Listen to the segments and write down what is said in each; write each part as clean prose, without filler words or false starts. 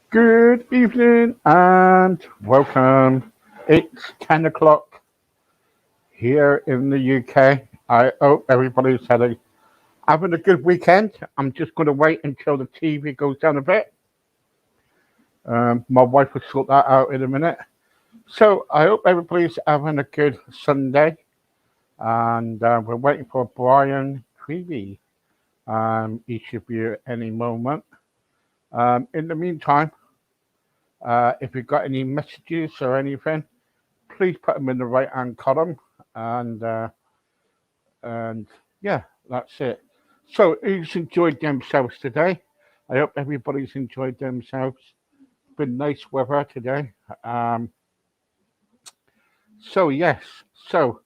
Good evening and welcome. It's 10 o'clock here in the UK. I hope everybody's having a good weekend. I'm just going to wait until the TV goes down a bit. My wife will sort that out in a minute. So I hope everybody's having a good Sunday. And we're waiting for Bryan Tribble. He should be here any moment. In the meantime, if you've got any messages or anything, please put them in the right hand column. And yeah, that's it. So, who's enjoyed themselves today? I hope everybody's enjoyed themselves. It's been nice weather today. So yes, so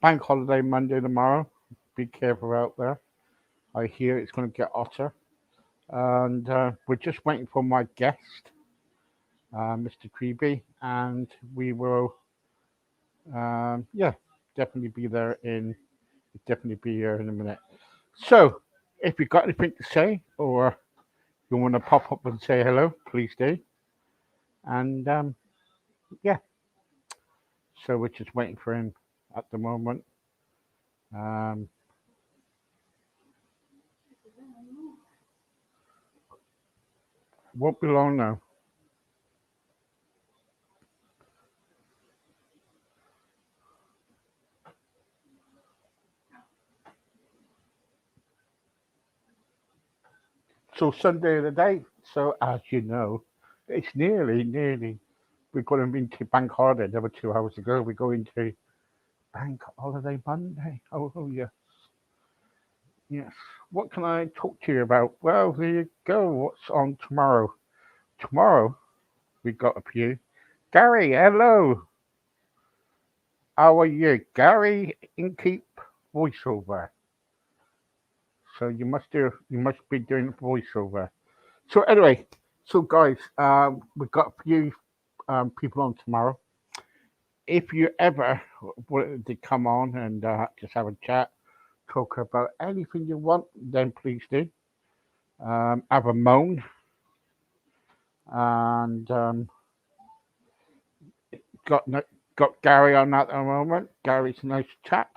bank holiday Monday tomorrow. Be careful out there. I hear it's going to get hotter, and we're just waiting for my guest, Mr. Tribble, and we will, yeah, definitely be there definitely be here in a minute. So, if you've got anything to say or you want to pop up and say hello, please do. And yeah, so we're just waiting for him at the moment. Um, won't be long now. So Sunday of the day. So as you know, it's nearly. We're going into bank holiday. Another 2 hours ago, we go into bank holiday Monday. Oh yes, yes. What can I talk to you about? Well, there you go. What's on tomorrow? Tomorrow we got a few. Gary, hello. How are you, Gary? Inkeep voiceover. So you must be doing voiceover. So anyway, so guys, we've got a few people on tomorrow. If you ever wanted to come on and just have a chat, talk about anything you want, then please do. Have a moan, and got got Gary on at the moment. Gary's a nice chap.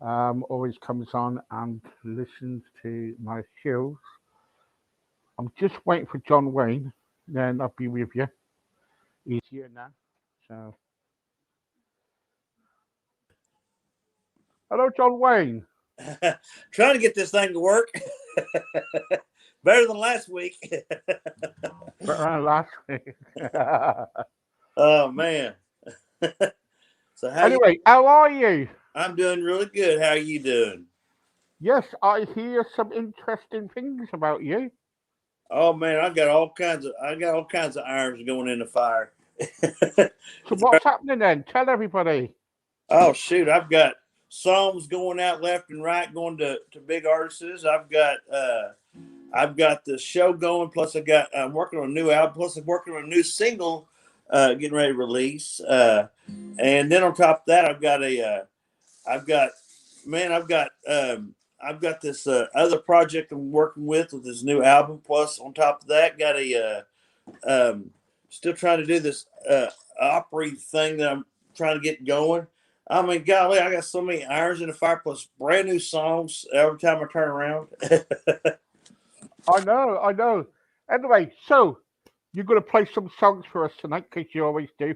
Always comes on and listens to my shows. I'm just waiting for John Wayne, then I'll be with you. He's here now. So, hello, John Wayne. Trying to get this thing to work. Better than last week. Around last week. Oh man. So Anyway, how are you? I'm doing really good. How are you doing? Yes, I hear some interesting things about you. Oh man, I got all kinds of irons going in the fire. So what's happening then? Tell everybody. Oh shoot, I've got songs going out left and right, going to big artists. I've got the show going. Plus, I'm working on a new album. Plus, I'm working on a new single, getting ready to release. And then on top of that, I've got, man, I've got this other project I'm working with this new album. Plus, on top of that, got still trying to do this opera thing that I'm trying to get going. I mean, golly, I got so many irons in the fire, plus brand new songs every time I turn around. I know. Anyway, so you're going to play some songs for us tonight because you always do.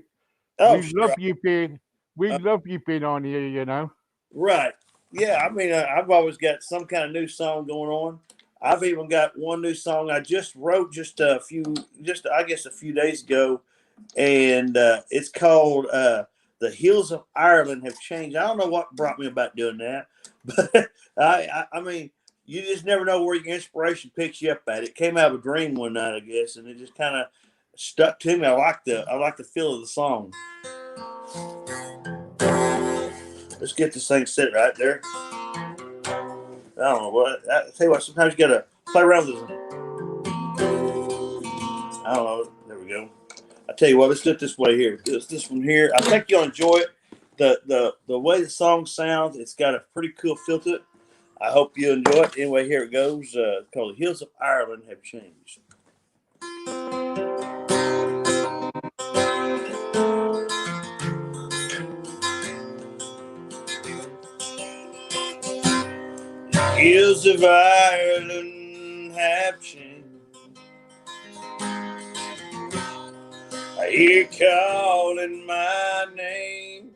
Oh, We sure. love you being, we Uh, love you being on here. You know. Right. Yeah. I mean, I've always got some kind of new song going on. I've even got one new song I just wrote I guess a few days ago, and it's called "The Hills of Ireland Have Changed." I don't know what brought me about doing that, but I mean, you just never know where your inspiration picks you up at. It came out of a dream one night, I guess, and it just kind of stuck to me. I like the feel of the song. Let's get this thing set right there. I don't know what. I tell you what. Sometimes you gotta play around with it. I don't know. There we go. I tell you what. Let's do it this way here. This one here. I think you'll enjoy it. The way the song sounds. It's got a pretty cool feel to it. I hope you enjoy it. Anyway, here it goes. Called "The Hills of Ireland Have Changed." Hills of Ireland have changed. I hear calling my name.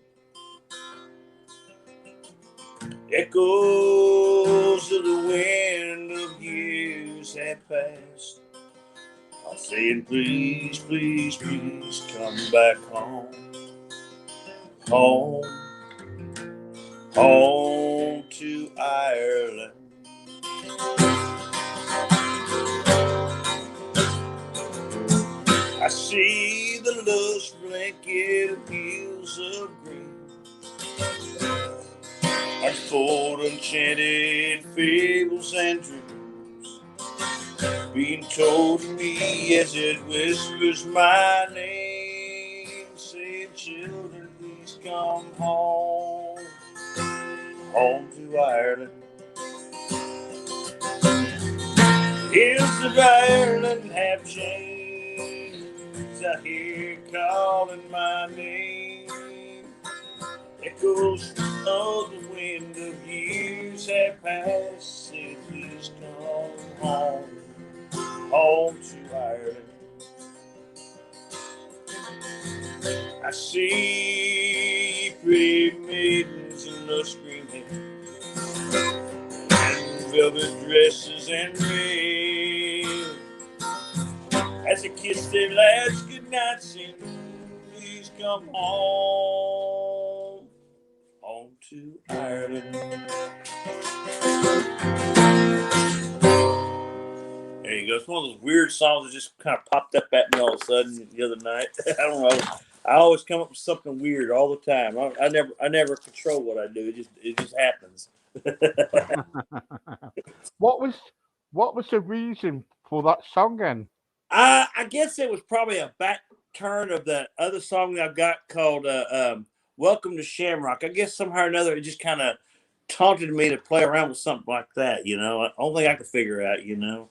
Echoes of the wind of years have passed. I'm saying, please, please, please come back home. Home, home to Ireland. I see the lush blanket of hills of green, unfold enchanted fables and dreams, being told to me as it whispers my name, saying, children, please come home, home to Ireland. Hills of Ireland have changed. I hear calling my name. Echoes of the wind of years have passed. Say, please come home, home to Ireland. I see pretty maidens in lush green hair, and velvet dresses and red, as they kiss their last goodnight, saying, please come home, home to Ireland. There you go. It's one of those weird songs that just kind of popped up at me all of a sudden the other night. I don't know. I always come up with something weird all the time. I never control what I do. It just happens. What was the reason for that song then? I guess it was probably a back turn of that other song that I've got called "Welcome to Shamrock." I guess somehow or another it just kind of taunted me to play around with something like that. You know, only I could figure out. You know.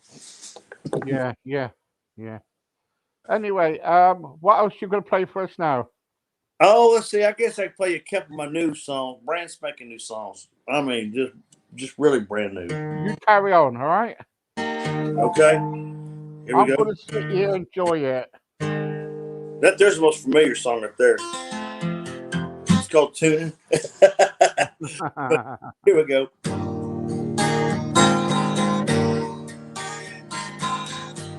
Yeah, yeah, yeah. Anyway, what else you gonna play for us now? Oh, let's see. I guess I could play a couple of my new songs, brand spanking new songs. I mean, just really brand new. You carry on, all right? Okay, here we I'm go. gonna sit here and enjoy it. There's the most familiar song right there. It's called "Tuning." Here we go.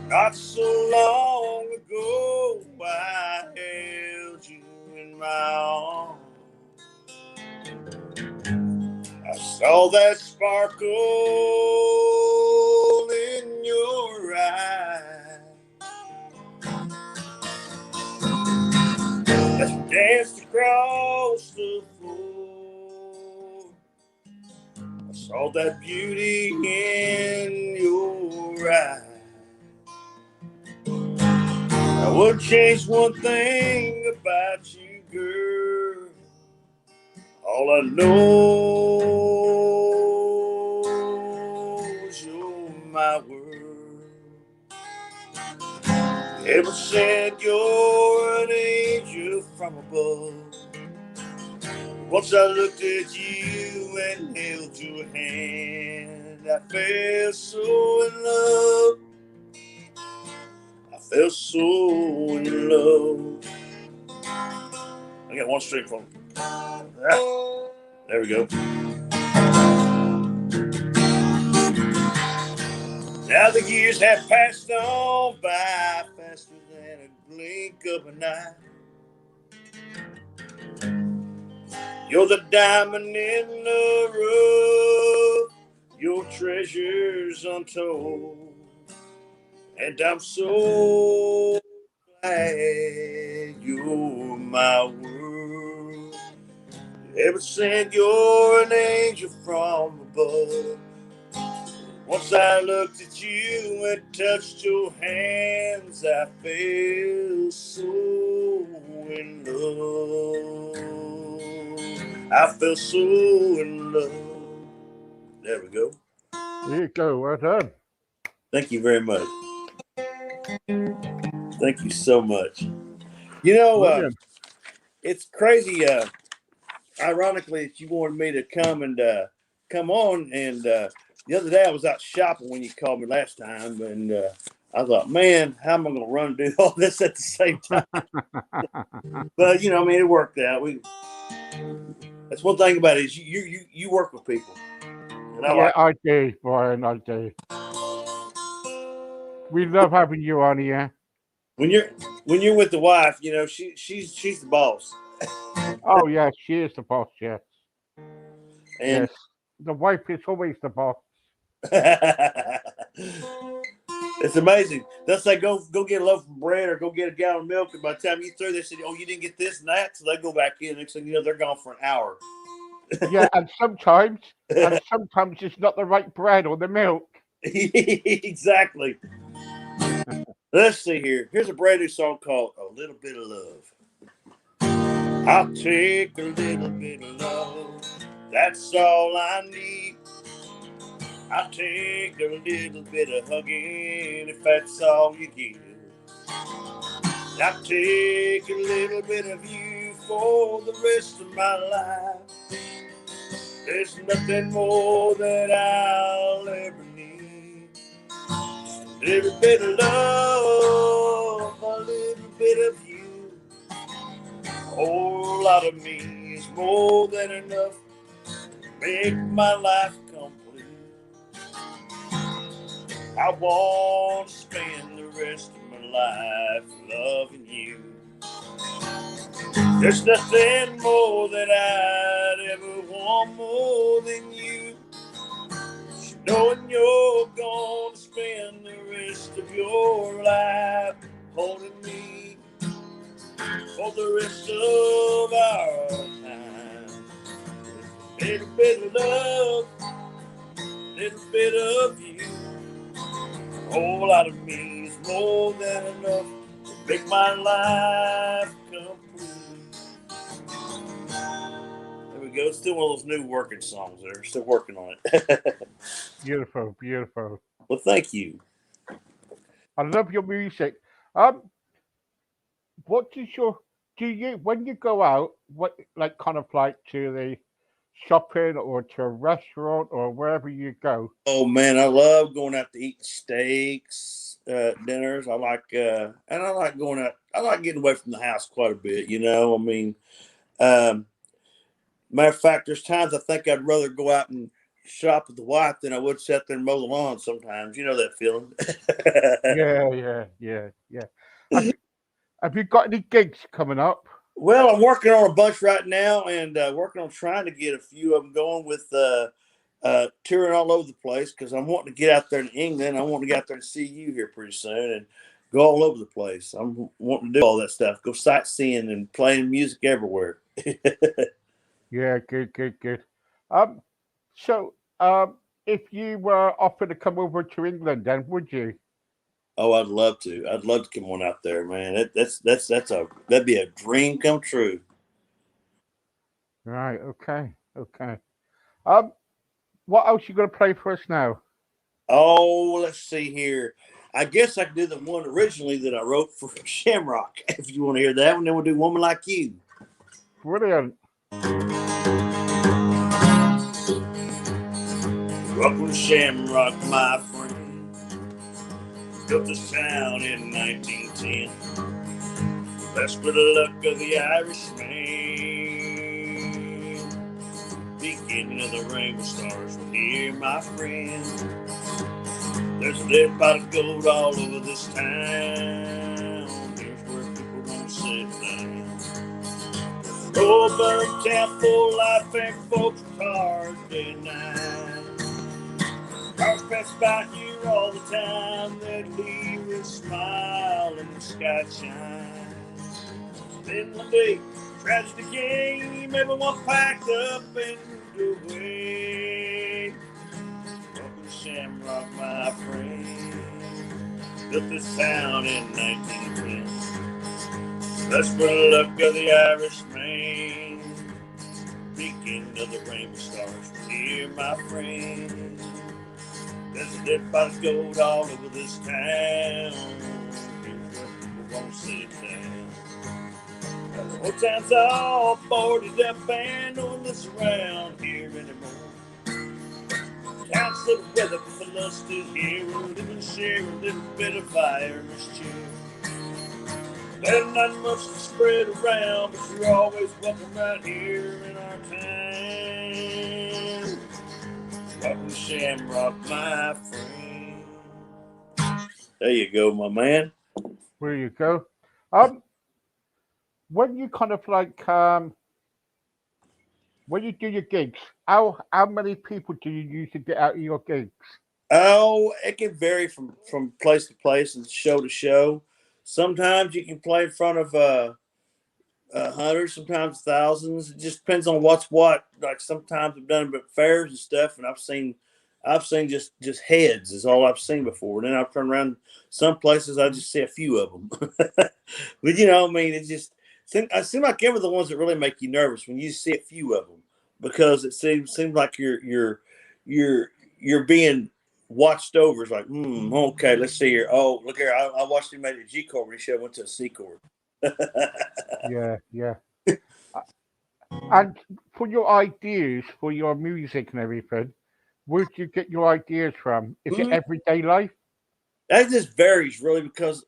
Not so long ago, I held you in my arms. I saw that sparkle in your eye as we danced across the floor. I saw that beauty in your eyes. I would change one thing about you, girl. All I know is you're my world. Heaven said you're an angel from above. Once I looked at you and held your hand, I felt so in love. I felt so in love. I got one string from it. There we go. Now the years have passed on by faster than a blink of an eye. You're the diamond in the rough, your treasures untold. And I'm so you're my world. Ever since you're an angel from above. Once I looked at you and touched your hands, I fell so in love. I fell so in love. There we go. There you go. Well done. Thank you very much. Thank you so much. You know, Brilliant. it's crazy. Ironically, that you wanted me to come and come on, and the other day I was out shopping when you called me last time, and I thought, man, how am I going to run and do all this at the same time? But I mean, it worked out. That's one thing about it is you work with people, and I Yeah, like I do, Brian. I do. We love having you on here. when you're with the wife. She's the boss, Oh, yes, she is the boss. Yes, and yes. The wife is always the boss. it's amazing. They'll say, go get a loaf of bread or go get a gallon of milk. And by the time you through, they say, oh, you didn't get this and that. So they go back in. Next thing you know, they're gone for an hour. Yeah, and sometimes it's not the right bread or the milk. Exactly. Let's see here. Here's a brand new song called A Little Bit of Love. I'll take a little bit of love. That's all I need. I'll take a little bit of hugging if that's all you give. I'll take a little bit of you for the rest of my life. There's nothing more that I'll ever need. Just a little bit of love, a little bit of you. A whole lot of me is more than enough to make my life complete. I want to spend the rest of my life loving you. There's nothing more that I'd ever want more than you. Just knowing you're going to spend the rest of your life holding me for the rest of our time. A little bit of love, a little bit of you. A whole lot of me is more than enough to make my life complete. There we go. Still one of those new working songs there. Still working on it. Beautiful, beautiful. Well, thank you. I love your music. Um, what is your do you when you go out? What like kind of like to the shopping or to a restaurant or wherever you go? Oh man, I love going out to eat steaks, dinners. And I like going out. I like getting away from the house quite a bit. I mean, um, matter of fact, there's times I think I'd rather go out and shop with the wife than I would sit there and mow the lawn. Sometimes, you know that feeling. Yeah, yeah, yeah, yeah. Have you have you got any gigs coming up? Well, I'm working on a bunch right now, and working on trying to get a few of them going with touring all over the place because I'm wanting to get out there in England. I want to get out there and see you here pretty soon and go all over the place. I'm wanting to do all that stuff, go sightseeing and playing music everywhere. Yeah, good, good, good. Um, so if you were offered to come over to England, then would you? Oh, I'd love to. I'd love to come on out there, man. That'd be a dream come true. Right. Okay. Okay. Um, what else you gonna play for us now? Oh, let's see here. I guess I could do the one originally that I wrote for Shamrock. If you want to hear that one, then we'll do "Woman Like You." Brilliant. Up Shamrock, my friend, built this town in 1910. Blessed with the luck of the Irishman. Beginning of the rainbow stars were here, my friend. There's a lead pot of gold all over this town. Here's where people won't sit down. Roebuck town full of life and folks with cars day and night. Cars pass by here all the time that leave a smile in the sky shines. Then one day, tragedy came, everyone packed up and moved away. Welcome Shamrock, my friend, built this town in 1910. That's where the luck of the Irishman, beacon of the rainbow stars, here, my friend. There's a dead body's gold all over this town. Here's where people won't sit down. The whole town's all boarded up and no one lives around here anymore. Town's little weather, but the love's still here. We'll live and share a little bit of Irish cheer. There's not much to spread around, but you're always welcome right here in our town. Welcome Shamrock, my friend. There you go, my man. There you go. Um, when you kind of like when you do your gigs, how many people do you usually get out of your gigs? Oh, it can vary from place to place and show to show. Sometimes you can play in front of hundreds, sometimes thousands. It just depends on what's what. Like sometimes I've done it at fairs and stuff, and I've seen just heads is all I've seen before. And then I've turned around some places I just see a few of them. But I mean, I seem like ever the ones that really make you nervous when you see a few of them because it seems like you're you're being watched over. It's like, okay, let's see here. Oh, look here, I watched him make a G chord when he should have went to a C chord. Yeah, yeah. Uh, And for your ideas for your music and everything, where do you get your ideas from? Is it Mhm. everyday life? That just varies really because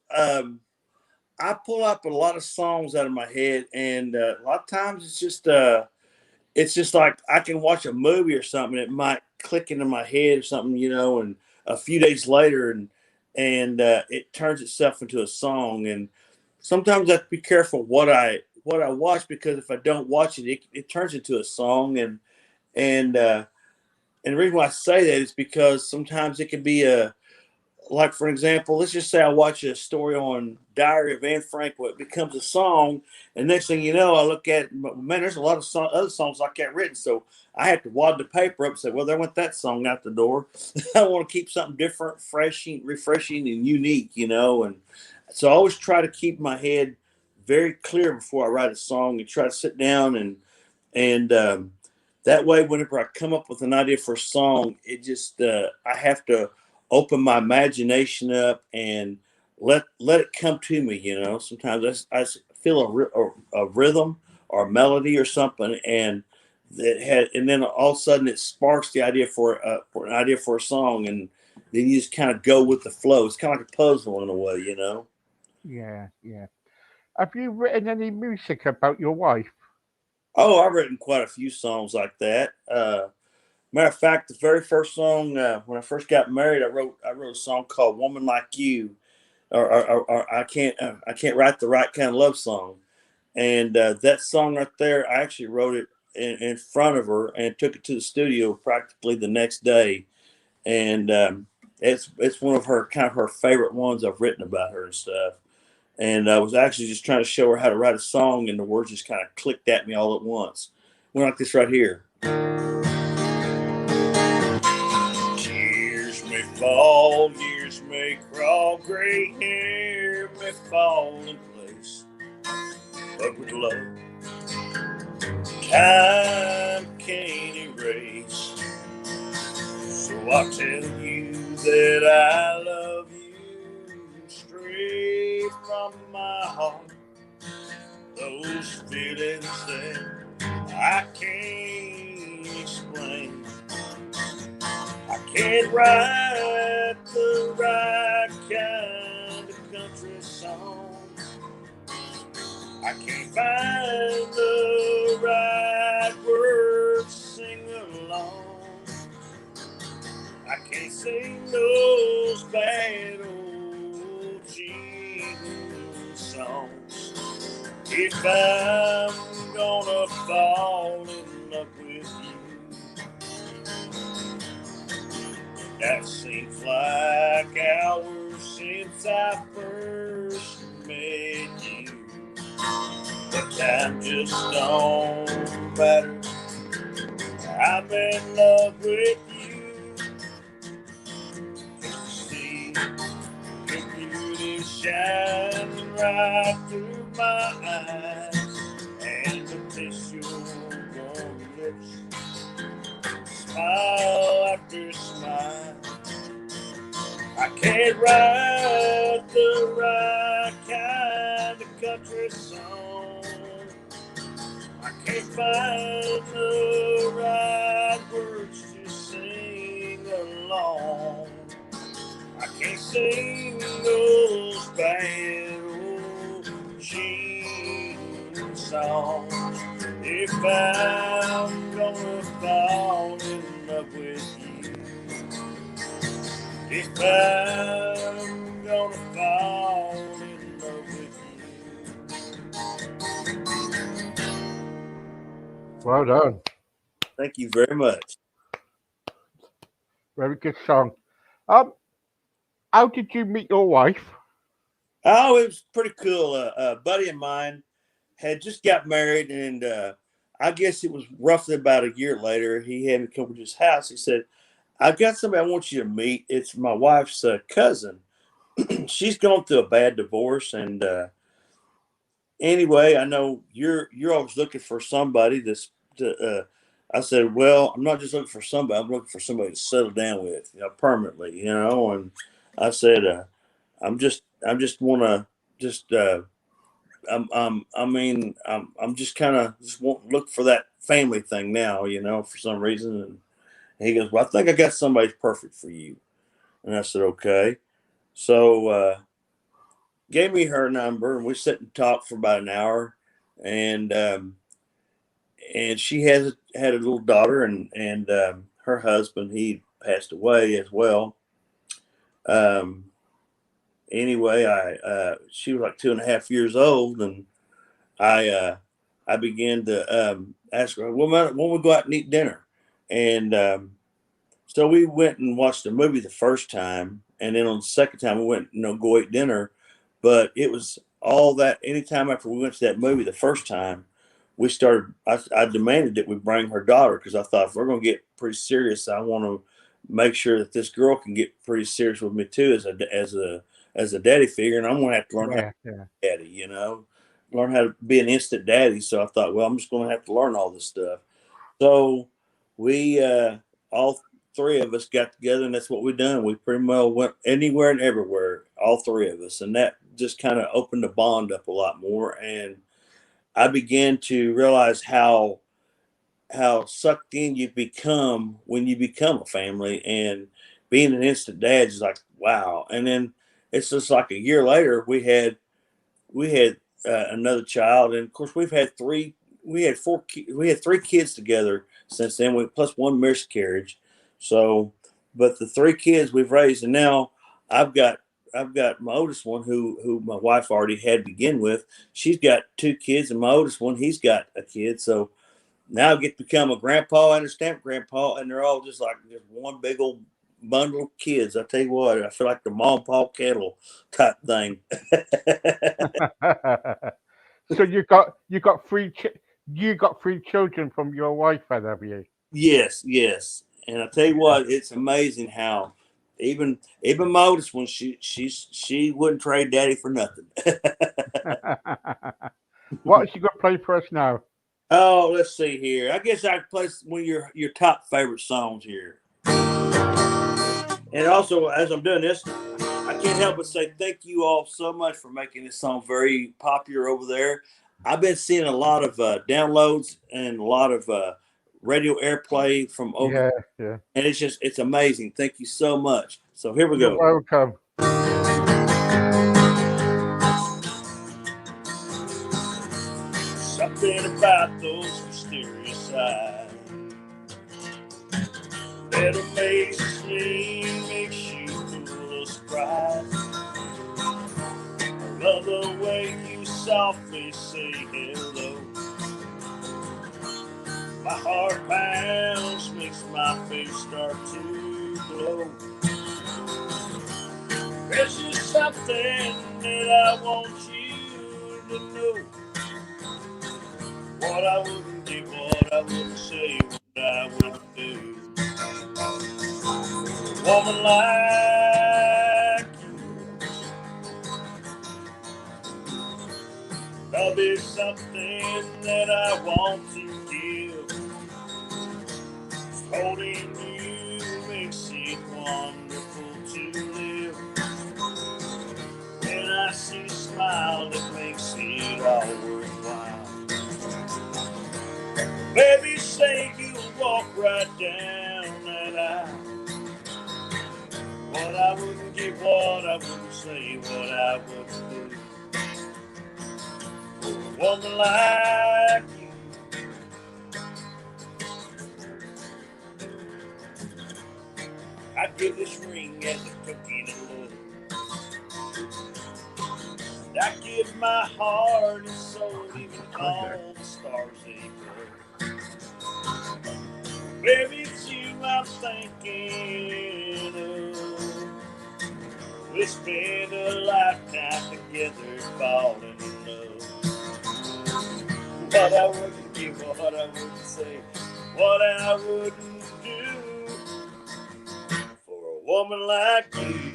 I pull up a lot of songs out of my head, and a lot of times it's just like I can watch a movie or something, it might click into my head or something, and a few days later, and it turns itself into a song. And sometimes I have to be careful what I watch because if I don't watch it, it turns into a song. And and the reason why I say that is because sometimes it can be like for example, let's just say I watch a story on Diary of Anne Frank, where it becomes a song, and next thing you know, I look at man, there's a lot of other songs like that written, so I have to wad the paper up and say, well, there went that song out the door. I want to keep something different, refreshing, and unique, and so I always try to keep my head very clear before I write a song, and try to sit down and that way, whenever I come up with an idea for a song, it just I have to open my imagination up and let it come to me. Sometimes I feel a rhythm or a melody or something, and then all of a sudden it sparks the idea for an idea for a song, and then you just kind of go with the flow. It's kind of like a puzzle in a way. Yeah, yeah. Have you written any music about your wife? Oh, I've written quite a few songs like that. Matter of fact, the very first song when I first got married, I wrote a song called "Woman Like You," or I can't write the right kind of love song, and that song right there, I actually wrote it in front of her and took it to the studio practically the next day, and it's one of her favorite ones I've written about her and stuff. And I was actually just trying to show her how to write a song, and the words just kind of clicked at me all at once. Went like this right here. Tears may fall, years may crawl, gray hair may fall in place. But with love, time can't erase. So I'll tell you that I love you straight from my heart. Those feelings that I can't explain. I can't write the right kind of country song. I can't find the right words to sing along. I can't sing those bad old jingle songs. If I'm gonna fall in love with you, that seems like hours since I first met you. But time just don't matter. I'm in love with you. See, your beauty shining right through my eyes, and the kiss your warm lips, smile after smile. I can't write the right kind of country song. I can't find the right words to sing along. I can't sing those bad old cheating songs. If I'm gonna fall in love with you, if I'm gonna fall in love with you. Well done. Thank you very much. Very good song. Um, how did you meet your wife? Oh, it was pretty cool. A buddy of mine had just got married, and I guess it was roughly about a year later. He had me come to his house. He said, "I've got somebody I want you to meet. It's my wife's cousin. She's going through a bad divorce, and anyway, I know you're always looking for somebody that's to." I said, "Well, I'm not just looking for somebody. I'm looking for somebody to settle down with, permanently, And I said, I'm just want to just I'm just kind of just want look for that family thing now, for some reason." And he goes, "Well, I think I got somebody perfect for you." And I said, "Okay." So gave me her number, and we sat and talked for about an hour, and she has had a little daughter, and her husband, he passed away as well. Um, anyway, she was like 2.5 years old, and I began to ask her, "Well, when we go out and eat dinner?" And so we went and watched a movie the first time, and then on the second time we went, go eat dinner. But it was all that. Anytime after we went to that movie the first time, we started. I demanded that we bring her daughter, because I thought, if we're going to get pretty serious, I want to make sure that this girl can get pretty serious with me too, as a daddy figure, and I'm going to have to learn how to Yeah, yeah. be daddy, learn how to be an instant daddy. So I thought, well, I'm just going to have to learn all this stuff. So we all three of us got together, and that's what we done. We pretty well went anywhere and everywhere, all three of us, and that just kind of opened the bond up a lot more. And I began to realize how sucked in you become when you become a family, and being an instant dad is like, wow. And then it's just like a year later, we had another child, and of course we've had three. We had three kids together since then. Plus one miscarriage. So, but the three kids we've raised, and now I've got I've got my oldest one, who my wife already had to begin with. She's got two kids, and my oldest one, he's got a kid. So now I get to become a grandpa and a step grandpa, and they're all just one big old bundle of kids. I tell you what, I feel like the mom and pop kettle type thing. So you got three children from your wife, then, have you? Yes, yes. And I tell you what, it's amazing how even my oldest one, she wouldn't trade daddy for nothing. What is she going to play for us now? Oh, let's see here. I guess I could play one of your top favorite songs here. And also, as I'm doing this, I can't help but say thank you all so much for making this song very popular over there. I've been seeing a lot of downloads and a lot of radio airplay from over, Yeah, yeah. and it's amazing. Thank you so much. So here we You're go. welcome. Something about those mysterious eyes that amazes me, makes you full of surprise. I love the way you softly say hello. My heart pounds, makes my face start to glow. There's just something that I want you to know what I wouldn't give, what I wouldn't say, what I wouldn't do. A woman like you, love is something that I want to give. Holding you makes it wonderful to live. When I see a smile that makes it all worthwhile. Baby, say you'll walk right down that aisle. What I wouldn't give, what I wouldn't say, what I wouldn't do. For a woman like you. I'd give this ring as a token of love. I'd give my heart and soul, even all the stars they glow. Baby, it's you I'm thinking of. We spent a lifetime together falling in love. What I wouldn't give, what I wouldn't say, what I wouldn't do for a woman like you.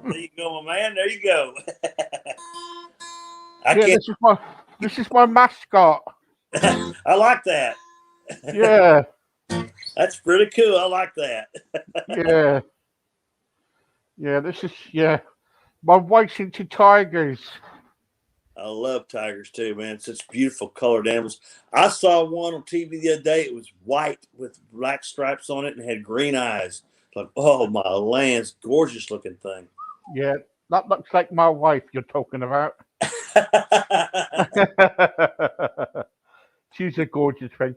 There you go, my man. There you go. I Yeah, can't. this is my mascot. I like that. Yeah, That's pretty cool. I like that. yeah, yeah. This is yeah. My wife's into tigers. I love tigers too, man. Such beautiful colored animals. I saw one on TV the other day. It was white with black stripes on it and had green eyes. Like, oh my lands, gorgeous looking thing. Yeah, that looks like my wife you're talking about. She's a gorgeous thing.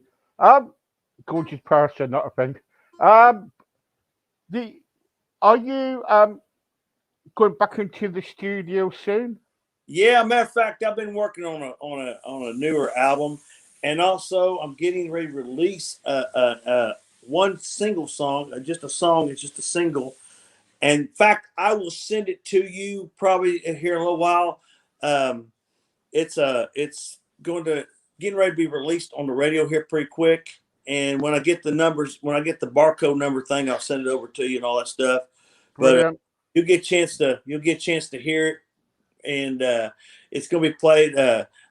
Gorgeous person, not a thing. Um, the are you going back into the studio soon? Yeah, matter of fact, I've been working on a newer album, and also I'm getting ready to release one single song, just a song. It's just a single. And in fact, I will send it to you probably here in a little while. Um, it's going to getting ready to be released on the radio here pretty quick. And when I get the numbers, when I get the barcode number thing, I'll send it over to you and all that stuff. But Brilliant, you'll get a chance to hear it, and it's going to be played.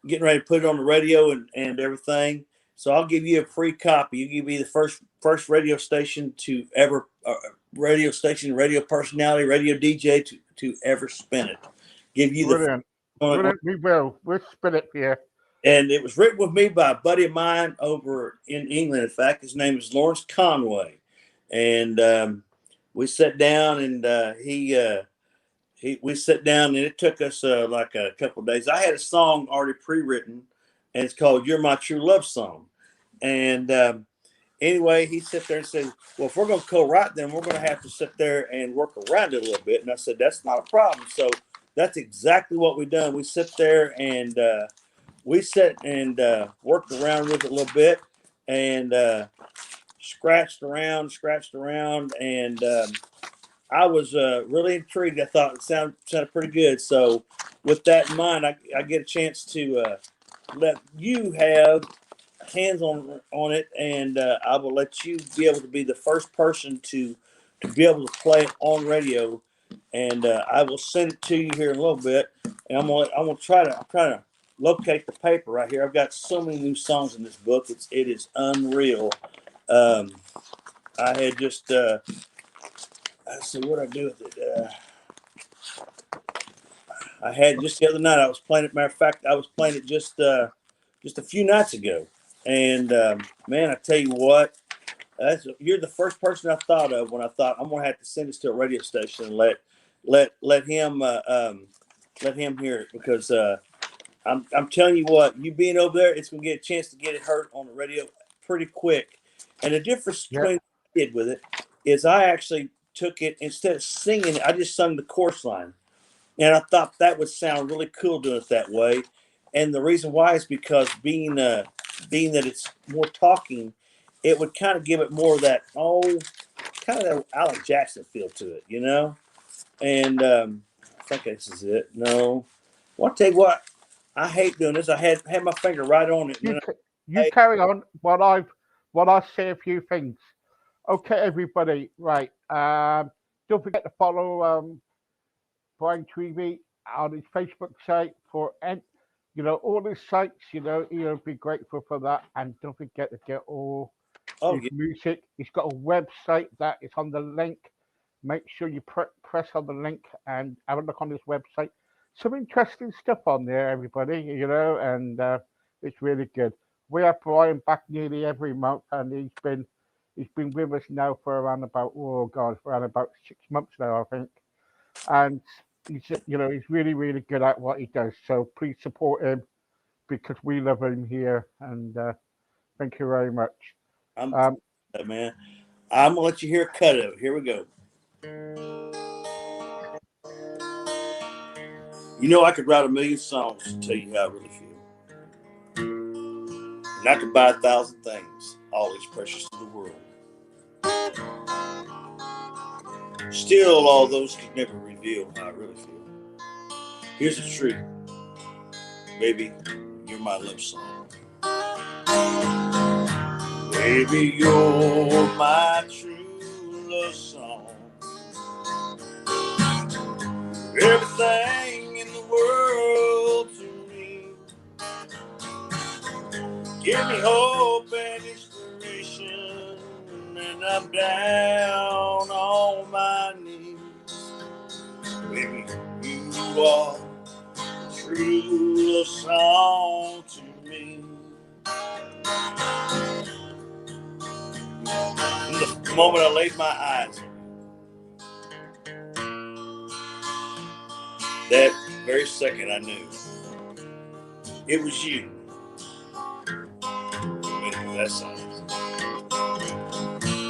Getting ready to put it on the radio and everything. So I'll give you a free copy. You give me the first radio station to ever radio personality, radio DJ to ever spin it. Give you the brilliant, on it. brilliant. We will. We'll spin it here. And it was written with me by a buddy of mine over in England. In fact, his name is Lawrence Conway, and we sat down and we sat down and it took us like a couple of days. I had a song already pre-written, and it's called "You're My True Love Song." And anyway, he sat there and said, "Well, if we're going to co-write, then we're going to have to sit there and work around it a little bit." And I said, "That's not a problem." So that's exactly what we done. We sit there and we sat and worked around with it a little bit, and scratched around, and I was really intrigued. I thought it sounded pretty good. So, with that in mind, I get a chance to let you have hands on it, and I will let you be able to be the first person to be able to play it on radio. And I will send it to you here in a little bit. And I'm gonna try to locate the paper right here. I've got so many new songs in this book. It is unreal. Um, I had just let's see what I do with it. I had just the other night. I was playing it. Matter of fact, I was playing it just a few nights ago. And man, I tell you what, you're the first person I thought of when I thought I'm gonna have to send this to a radio station and let him hear it, because I'm telling you what, you being over there, it's gonna get a chance to get it heard on the radio pretty quick. And the difference Yeah, between what I did with it is I actually took it, instead of singing it, I just sung the chorus line. And I thought that would sound really cool doing it that way. And the reason why is because being that it's more talking, it would kind of give it more of that kind kind of that Alec Jackson feel to it, And I think this is it. No, well, I'll tell you what. I hate doing this. I had my finger right on it, and You then you carry on while I say a few things. Okay, everybody, right. Don't forget to follow Bryan TV on his Facebook site for all his sites. Be grateful for that, and don't forget to get all oh his yeah, music. He's got a website that is on the link. Make sure you press on the link and have a look on his website. Some interesting stuff on there, everybody. And it's really good. We have Bryan back nearly every month, and he's been with us now for around about 6 months now, I think. And he's really really good at what he does. So please support him because we love him here, and thank you very much. I'm Um, man. I'm gonna let you hear a cut of it. Here we go. I could write a million songs to tell you how I really feel, and I could buy 1,000 things, all as precious to the world. Still, all those could never reveal how I really feel. Here's the truth, baby. You're my love song. Baby, you're my true love song. Everything in the world to me. Give me hope and inspiration, and I'm down on my knees. Baby, you are a true love song to me. From the moment I laid my eyes on you, that very second I knew it was you. That sounds.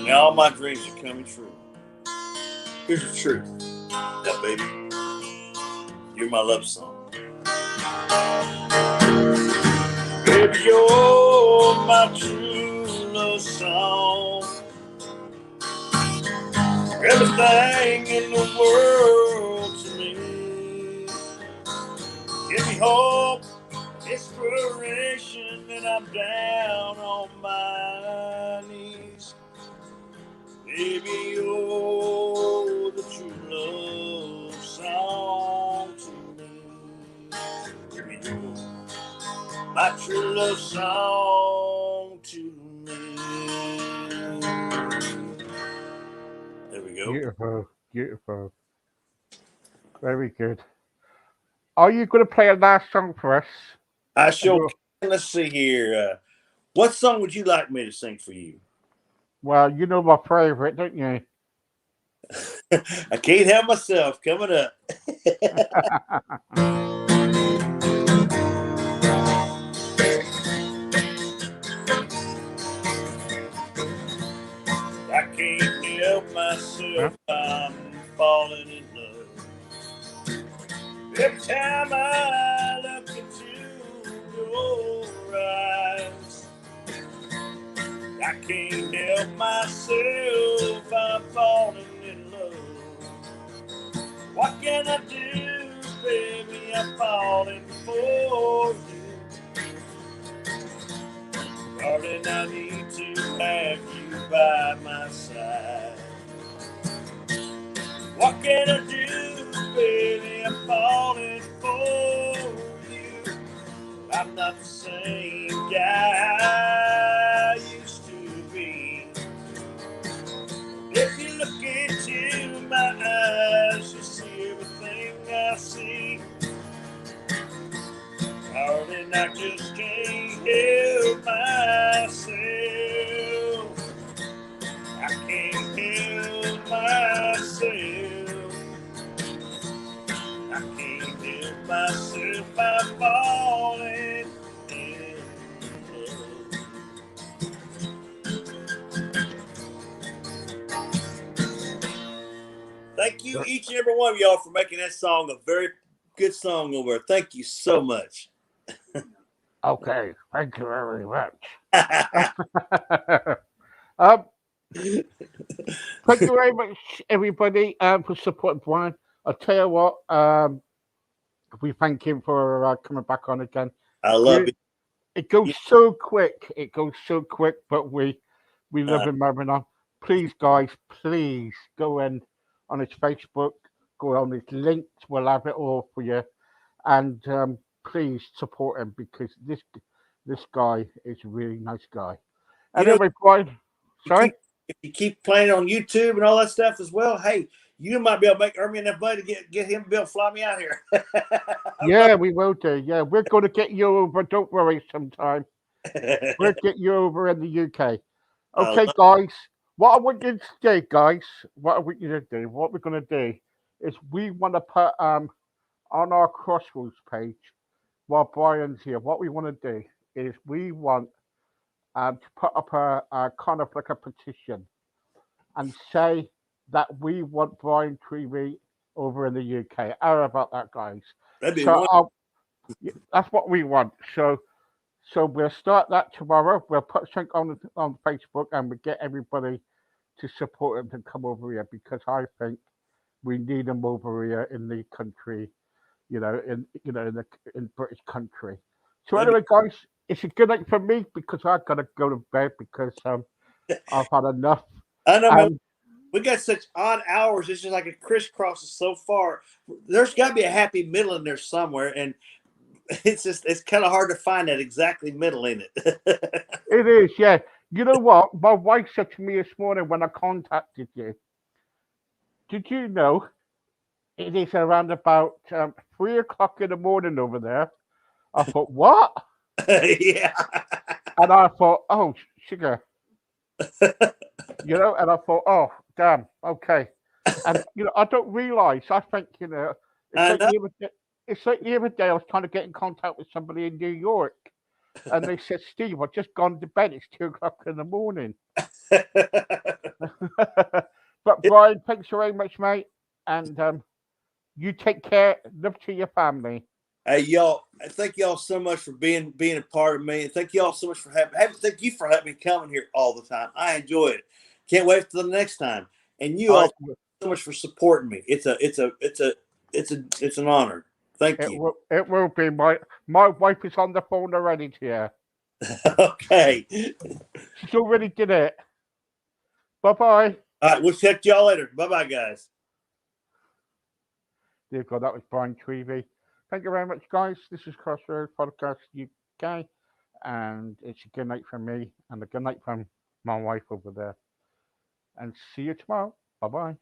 Now all my dreams are coming true. Here's the truth. Now, baby, you're my love song. Baby, you're my true love song. Everything in the world to me. Give me hope, inspiration, and I'm down on my knees. Baby, you're the true love song to me. Baby, you're my true love song to me. There we go. Beautiful, beautiful, very good. Are you going to play a last song for us? I And sure can. Let's see here. What song would you like me to sing for you? well, you know my favorite, don't you? I can't help myself. Coming up. I can't help myself. I'm falling in love. Every time I look into your eyes, I can't help myself. I'm falling in love. What can I do, baby? I'm falling for you. Darling, I need to have you by my side. What can I do, baby? I'm falling for you. I'm not the same guy I used to be. If you look into my eyes, you see everything I see. Darling, I just can't help myself. I can't help myself. I can't help myself. I'm falling in love. Thank you, each and every one of y'all, for making that song a very good song over. Thank you so much. Okay, thank you very much. um, Thank you very much, everybody, for supporting Brian. I'll tell you what, we thank him for coming back on again. I love We, it. it goes so quick. It goes so quick, but we love Uh, him having on. Please, guys, please go in on his Facebook, go on his links. We'll have it all for you, and please support him because this guy is a really nice guy. you know, Anyway, Brian, you sorry. keep if you keep playing on YouTube and all that stuff as well. Hey, you might be able to earn me enough money to get him to be able to fly me out here. I would love Yeah, we will do. Yeah, we're going to get you over. Don't worry. Sometime we'll it. get you over in the UK. I Okay, love guys. What I want you to do, guys. What I want you to do. What we're going to do is we want to put on our Crossroads page while Brian's here. What we want to do is we want to put up a kind of like a petition and say that we want Brian Tribble over in the UK. How about that, guys? that'd be So one. that's what we want. So we'll start that tomorrow. We'll put something on Facebook and we'll get everybody to support him to come over here because I think we need him over here in the country, in British country. So That'd anyway, guys, it's a good night for me because I gotta go to bed because I've had enough. I know, man. And We got such odd hours. It's just like it crisscrosses so far. There's got to be a happy middle in there somewhere, and it's kind of hard to find that exactly middle in it. it is, yeah. You know what? My wife said to me this morning when I contacted you. Did you know it is around about 3 o'clock in the morning over there? I thought, what? Yeah. And I thought, oh, sugar, and I thought, oh, damn, okay. And I don't realise. I think it's I like know. the other day I was trying to get in contact with somebody in New York, and they said, Steve, I've just gone to bed. It's 2 o'clock in the morning. But Brian, thanks very much, mate, and you take care. Love to your family. Hey, y'all! Thank y'all so much for being a part of me, and thank y'all so much for thank you for having me coming here all the time. I enjoy it. Can't wait till the next time. And you I all so much for supporting me. It's an honor. Thank you. it will be my wife is on the phone already to you. Okay. She's already did it. Bye bye. All right. We'll check y'all later. Bye bye, guys. There you go. That was Brian Trivey. Thank you very much, guys. This is Crossroads Podcast UK, and it's a good night from me and a good night from my wife over there. And see you tomorrow. Bye bye.